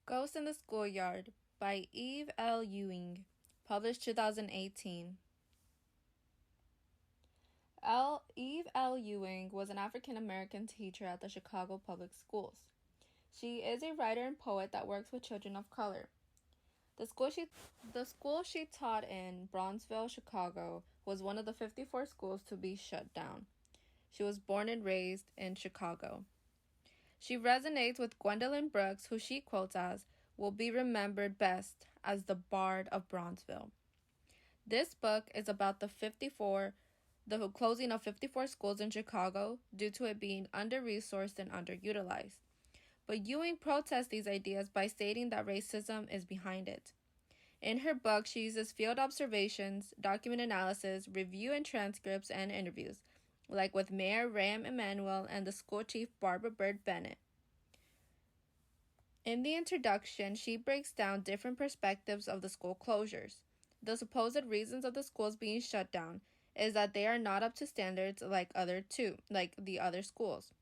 Ghost in the Schoolyard by Eve L. Ewing, published 2018. Eve L. Ewing was an African-American teacher at the Chicago Public Schools. She is a writer and poet that works with children of color. The school she taught in Bronzeville, Chicago, was one of the 54 schools to be shut down. She was born and raised in Chicago. She resonates with Gwendolyn Brooks, who she quotes as, "will be remembered best as the Bard of Bronzeville." This book is about the closing of 54 schools in Chicago due to it being under-resourced and underutilized. But Ewing protests these ideas by stating that racism is behind it. In her book, she uses field observations, document analysis, review and transcripts, and interviews, like with Mayor Rahm Emanuel and the school chief Barbara Byrd Bennett. In the introduction, she breaks down different perspectives of the school closures. The supposed reasons of the schools being shut down is that they are not up to standards like the other schools.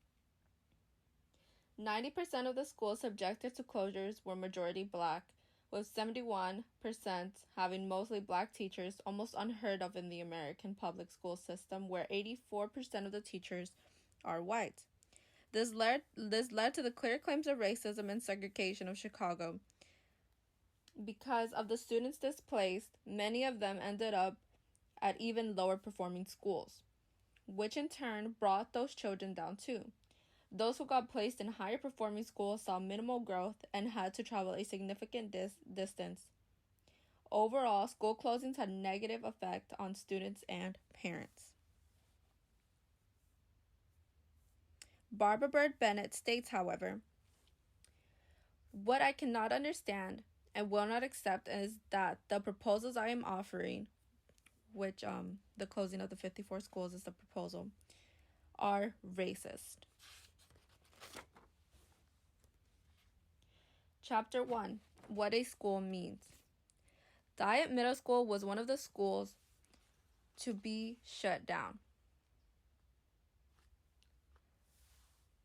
90% of the schools subjected to closures were majority black, with 71% having mostly black teachers, almost unheard of in the American public school system, where 84% of the teachers are white. This led to the clear claims of racism and segregation of Chicago. Because of the students displaced, many of them ended up at even lower performing schools, which in turn brought those children down too. Those who got placed in higher performing schools saw minimal growth and had to travel a significant distance. Overall, school closings had a negative effect on students and parents. Barbara Byrd Bennett states, however, "What I cannot understand and will not accept is that the proposals I am offering," which the closing of the 54 schools is the proposal, "are racist." Chapter 1. What a School Means. Dyett Middle School was one of the schools to be shut down.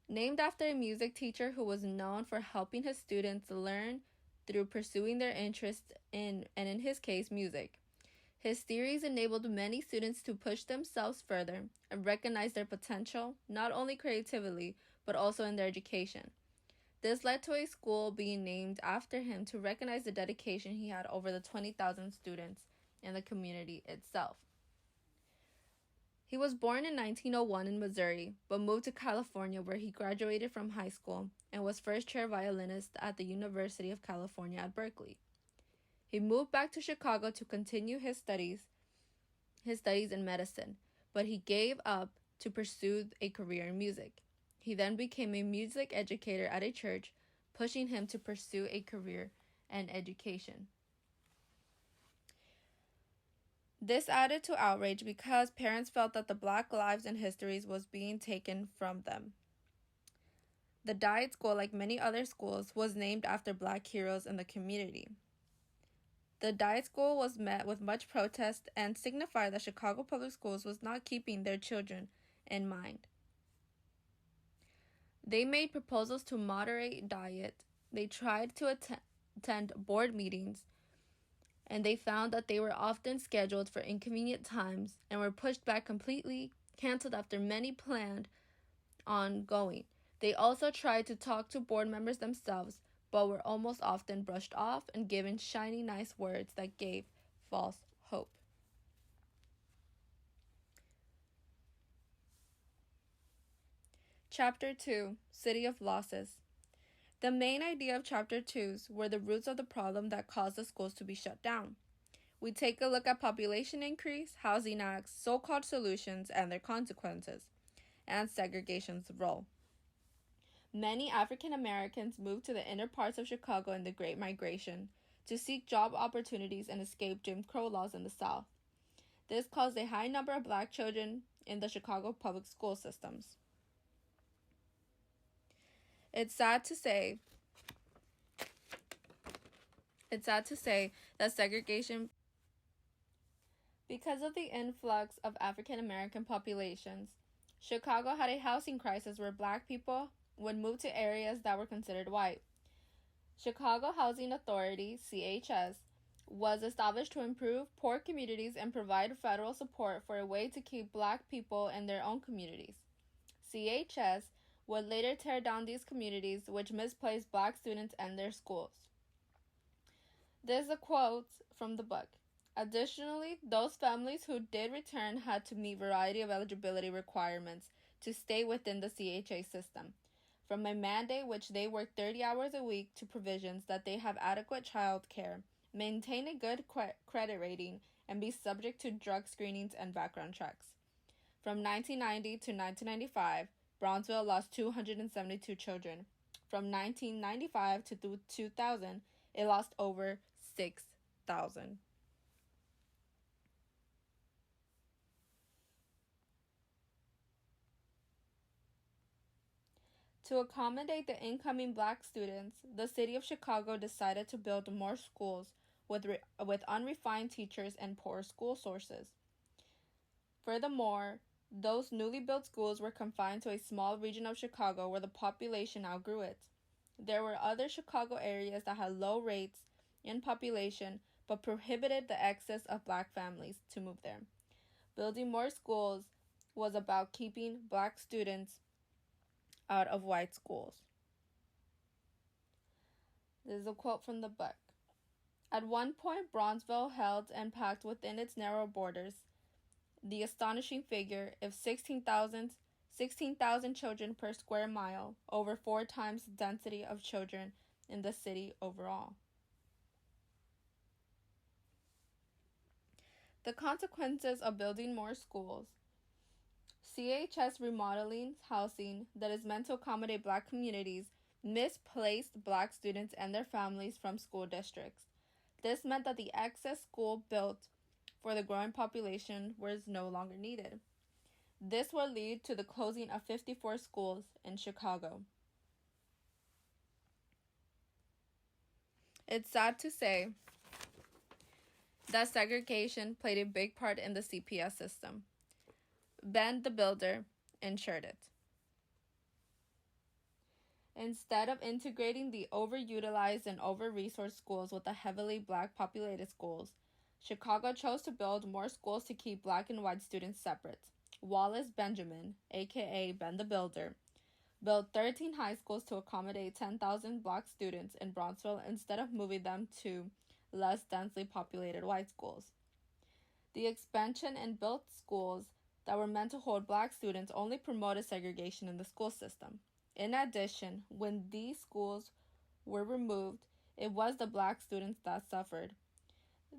Named after a music teacher who was known for helping his students learn through pursuing their interests in his case, music. His theories enabled many students to push themselves further and recognize their potential, not only creatively, but also in their education. This led to a school being named after him to recognize the dedication he had over the 20,000 students in the community itself. He was born in 1901 in Missouri, but moved to California where he graduated from high school and was first chair violinist at the University of California at Berkeley. He moved back to Chicago to continue his studies in medicine, but he gave up to pursue a career in music. He then became a music educator at a church, pushing him to pursue a career and education. This added to outrage because parents felt that the black lives and histories was being taken from them. The Dyett School, like many other schools, was named after black heroes in the community. The Dyett School was met with much protest and signified that Chicago Public Schools was not keeping their children in mind. They made proposals to moderate Dyett. They tried to attend board meetings, and they found that they were often scheduled for inconvenient times and were pushed back completely, canceled after many planned on going. They also tried to talk to board members themselves, but were almost often brushed off and given shiny, nice words that gave false hope. Chapter 2. City of Losses. The main idea of Chapter 2 were the roots of the problem that caused the schools to be shut down. We take a look at population increase, housing acts, so-called solutions and their consequences, and segregation's role. Many African Americans moved to the inner parts of Chicago in the Great Migration to seek job opportunities and escape Jim Crow laws in the South. This caused a high number of black children in the Chicago public school systems. It's sad to say that segregation, because of the influx of African American populations, Chicago had a housing crisis where black people would move to areas that were considered white. Chicago Housing Authority, CHS, was established to improve poor communities and provide federal support for a way to keep black people in their own communities. CHS would later tear down these communities which misplaced black students and their schools. This is a quote from the book. Additionally, those families who did return had to meet a variety of eligibility requirements to stay within the CHA system, from a mandate which they work 30 hours a week to provisions that they have adequate child care, maintain a good credit rating, and be subject to drug screenings and background checks. From 1990 to 1995, Bronzeville lost 272 children. From 1995 to 2000, it lost over 6,000. To accommodate the incoming black students, the city of Chicago decided to build more schools with unrefined teachers and poor school sources. Furthermore, those newly built schools were confined to a small region of Chicago where the population outgrew it. There were other Chicago areas that had low rates in population but prohibited the excess of black families to move there. Building more schools was about keeping black students out of white schools. This is a quote from the book. At one point, Bronzeville held and packed within its narrow borders the astonishing figure of 16,000 children per square mile, over 4 times the density of children in the city overall. The consequences of building more schools. CHS remodeling housing that is meant to accommodate black communities misplaced black students and their families from school districts. This meant that the excess school built for the growing population was no longer needed. This would lead to the closing of 54 schools in Chicago. It's sad to say that segregation played a big part in the CPS system. Ben the Builder ensured it. Instead of integrating the overutilized and over-resourced schools with the heavily black populated schools, Chicago chose to build more schools to keep black and white students separate. Wallace Benjamin, aka Ben the Builder, built 13 high schools to accommodate 10,000 black students in Bronzeville instead of moving them to less densely populated white schools. The expansion and built schools that were meant to hold black students only promoted segregation in the school system. In addition, when these schools were removed, it was the black students that suffered.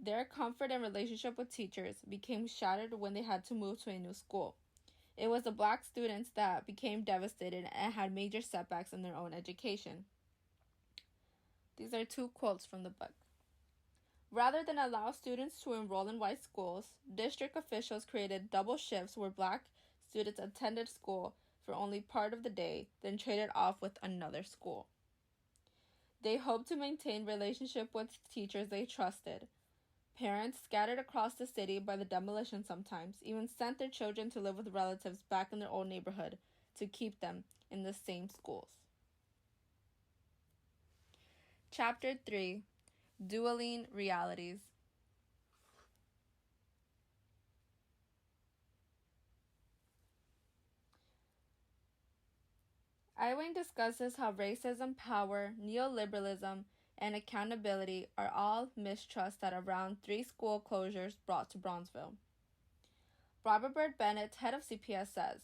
Their comfort and relationship with teachers became shattered when they had to move to a new school. It was the black students that became devastated and had major setbacks in their own education. These are 2 quotes from the book. Rather than allow students to enroll in white schools, district officials created double shifts where black students attended school for only part of the day, then traded off with another school. They hoped to maintain relationship with teachers they trusted. Parents scattered across the city by the demolition sometimes even sent their children to live with relatives back in their old neighborhood to keep them in the same schools. Chapter 3: Dueling Realities. Ewing discusses how racism, power, neoliberalism, and accountability are all mistrusts that around 3 school closures brought to Bronzeville. Robert Byrd Bennett, head of CPS, says,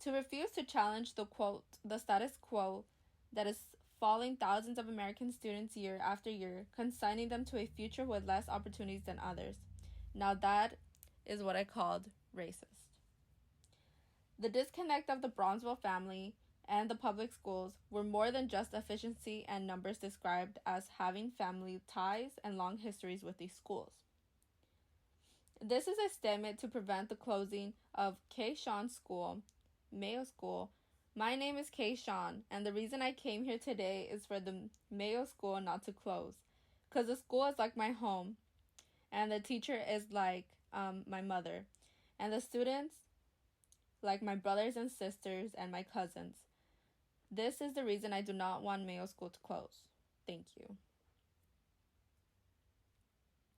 "To refuse to challenge the status quo that is falling thousands of American students year after year, consigning them to a future with less opportunities than others. Now that is what I called racist." The disconnect of the Bronzeville family and the public schools were more than just efficiency and numbers described as having family ties and long histories with these schools. This is a statement to prevent the closing of Kay Sean School, Mayo School. My name is Kay Sean, and the reason I came here today is for the Mayo School not to close, because the school is like my home, and the teacher is like my mother, and the students like my brothers and sisters and my cousins. This is the reason I do not want Mayo School to close. Thank you.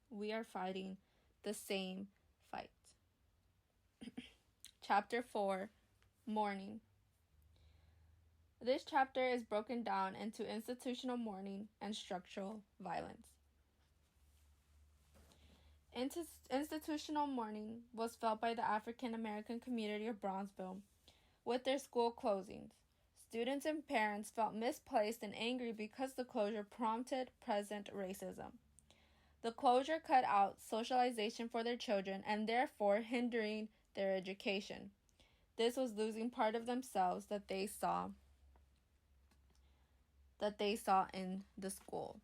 We are fighting the same fight. Chapter 4, Mourning. This chapter is broken down into institutional mourning and structural violence. Institutional mourning was felt by the African American community of Bronzeville with their school closings. Students and parents felt misplaced and angry because the closure prompted present racism. The closure cut out socialization for their children and therefore hindering their education. This was losing part of themselves that they saw in the school.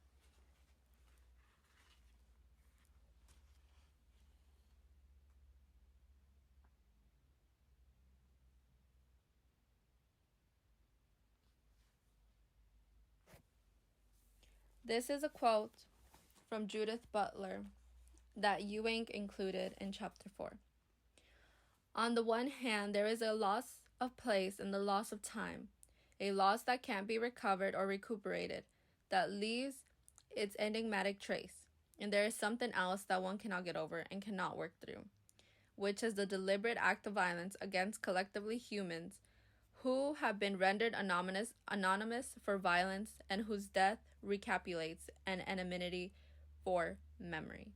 This is a quote from Judith Butler that Ewing included in chapter 4. On the one hand, there is a loss of place and the loss of time, a loss that can't be recovered or recuperated, that leaves its enigmatic trace. And there is something else that one cannot get over and cannot work through, which is the deliberate act of violence against collectively humans who have been rendered anonymous for violence and whose death recapitulates an anonymity for memory.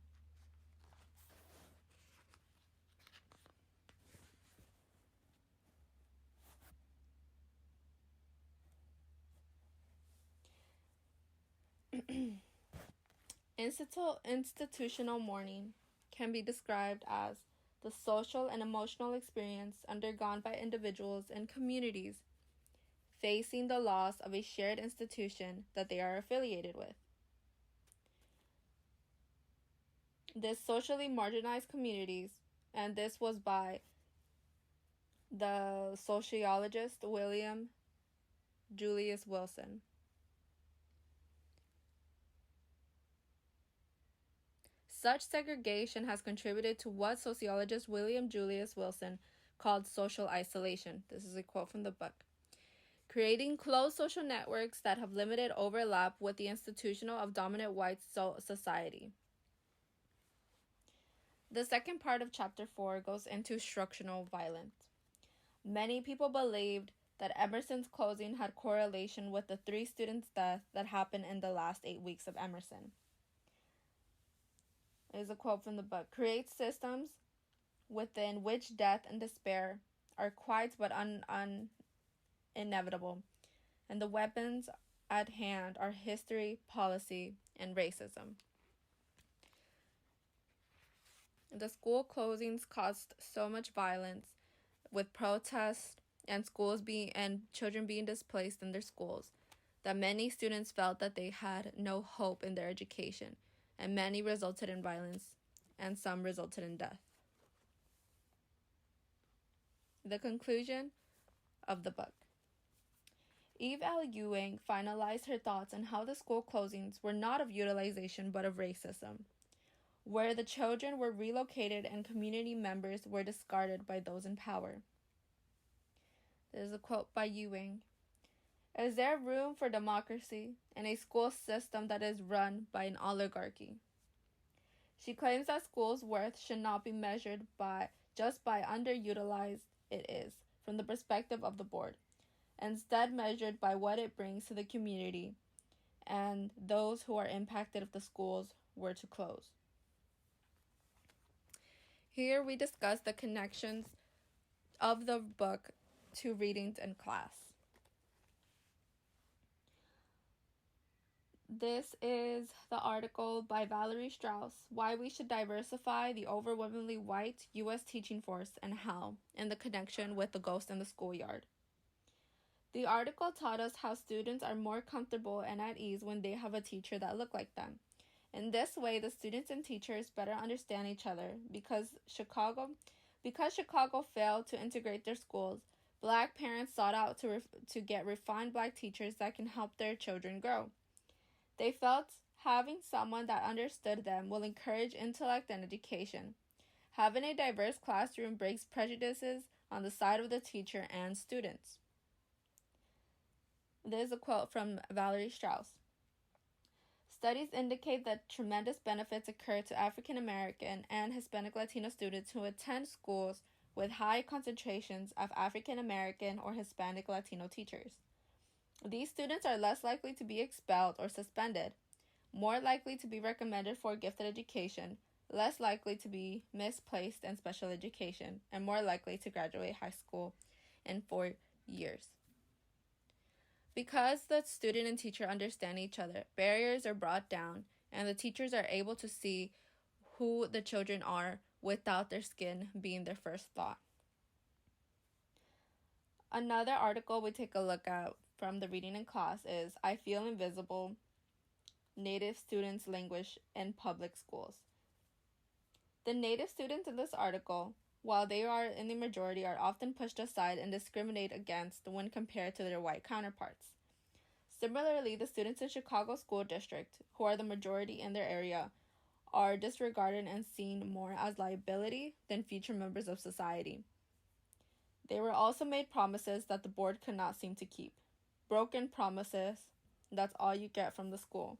Institutional mourning can be described as the social and emotional experience undergone by individuals and communities facing the loss of a shared institution that they are affiliated with. This socially marginalized communities, and this was by the sociologist William Julius Wilson. Such segregation has contributed to what sociologist William Julius Wilson called social isolation. This is a quote from the book. Creating closed social networks that have limited overlap with the institutional of dominant white society. The second part of chapter 4 goes into structural violence. Many people believed that Emerson's closing had correlation with the 3 students' deaths that happened in the last 8 weeks of Emerson. Is a quote from the book. Create systems within which death and despair are quite but inevitable, and the weapons at hand are history, policy, and racism. The school closings caused so much violence with protests and children being displaced in their schools that many students felt that they had no hope in their education, and many resulted in violence, and some resulted in death. The conclusion of the book. Eve L. Ewing finalized her thoughts on how the school closings were not of utilization but of racism, where the children were relocated and community members were discarded by those in power. This is a quote by Ewing. Is there room for democracy in a school system that is run by an oligarchy? She claims that schools' worth should not be measured just by underutilized it is from the perspective of the board, instead measured by what it brings to the community and those who are impacted if the schools were to close. Here we discuss the connections of the book to readings in class. This is the article by Valerie Strauss, Why We Should Diversify the Overwhelmingly White U.S. Teaching Force and How, and the connection with the ghost in the schoolyard. The article taught us how students are more comfortable and at ease when they have a teacher that looked like them. In this way, the students and teachers better understand each other. Because Chicago failed to integrate their schools, Black parents sought out to get refined Black teachers that can help their children grow. They felt having someone that understood them will encourage intellect and education. Having a diverse classroom breaks prejudices on the side of the teacher and students. This is a quote from Valerie Strauss. Studies indicate that tremendous benefits occur to African American and Hispanic Latino students who attend schools with high concentrations of African American or Hispanic Latino teachers. These students are less likely to be expelled or suspended, more likely to be recommended for gifted education, less likely to be misplaced in special education, and more likely to graduate high school in 4 years. Because the student and teacher understand each other, barriers are brought down, and the teachers are able to see who the children are without their skin being their first thought. Another article we take a look at from the reading in class is I Feel Invisible, Native Students Languish in Public Schools. The Native students in this article, while they are in the majority, are often pushed aside and discriminated against when compared to their white counterparts. Similarly, the students in Chicago School District, who are the majority in their area, are disregarded and seen more as liability than future members of society. They were also made promises that the board could not seem to keep. Broken promises, that's all you get from the school.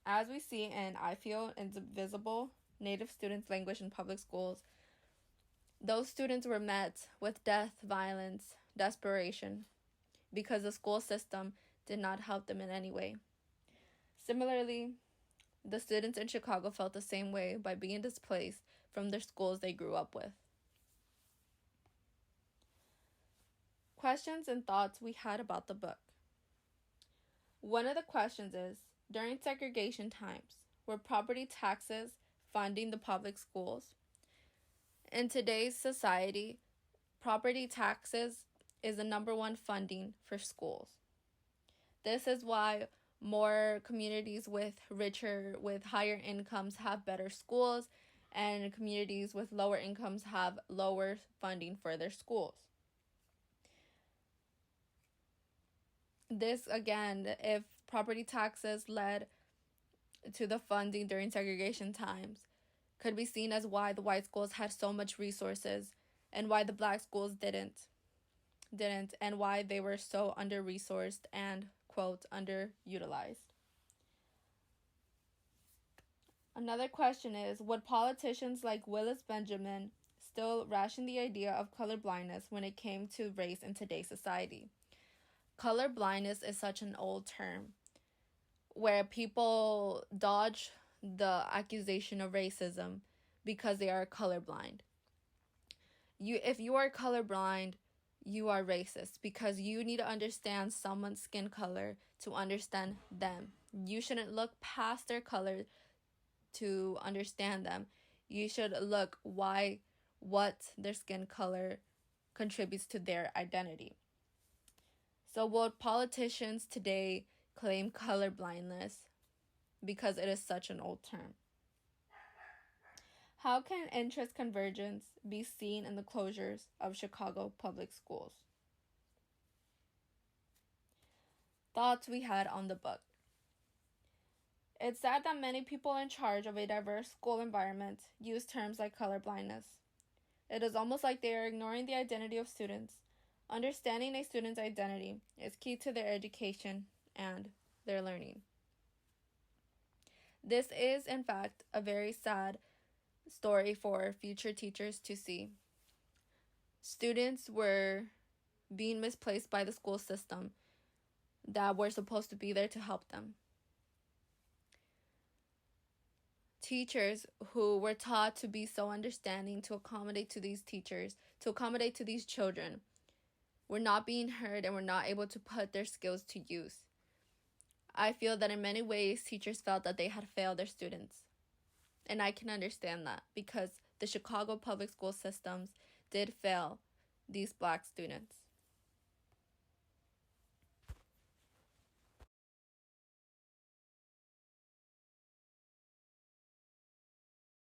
As we see in I Feel Invisible, Native Students Languish in Public Schools, those students were met with death, violence, desperation, because the school system did not help them in any way. Similarly, the students in Chicago felt the same way by being displaced from their schools they grew up with. Questions and thoughts we had about the book. One of the questions is, during segregation times, were property taxes funding the public schools? In today's society, property taxes is the number one funding for schools. This is why more communities with higher incomes have better schools, and communities with lower incomes have lower funding for their schools. This, again, if property taxes led to the funding during segregation times, could be seen as why the white schools had so much resources and why the black schools didn't, and why they were so under-resourced and, quote, underutilized. Another question is, would politicians like Willis Benjamin still ration the idea of colorblindness when it came to race in today's society? Colorblindness is such an old term where people dodge the accusation of racism because they are colorblind. If you are colorblind, you are racist because you need to understand someone's skin color to understand them. You shouldn't look past their color to understand them. You should look what their skin color contributes to their identity. So would politicians today claim colorblindness because it is such an old term? How can interest convergence be seen in the closures of Chicago public schools? Thoughts we had on the book. It's sad that many people in charge of a diverse school environment use terms like colorblindness. It is almost like they are ignoring the identity of students. Understanding a student's identity is key to their education and their learning. This is, in fact, a very sad story for future teachers to see. Students were being misplaced by the school system that were supposed to be there to help them. Teachers who were taught to be so understanding, to accommodate to these teachers, to accommodate to these children, were not being heard and were not able to put their skills to use. I feel that in many ways, teachers felt that they had failed their students. And I can understand that because the Chicago public school systems did fail these black students.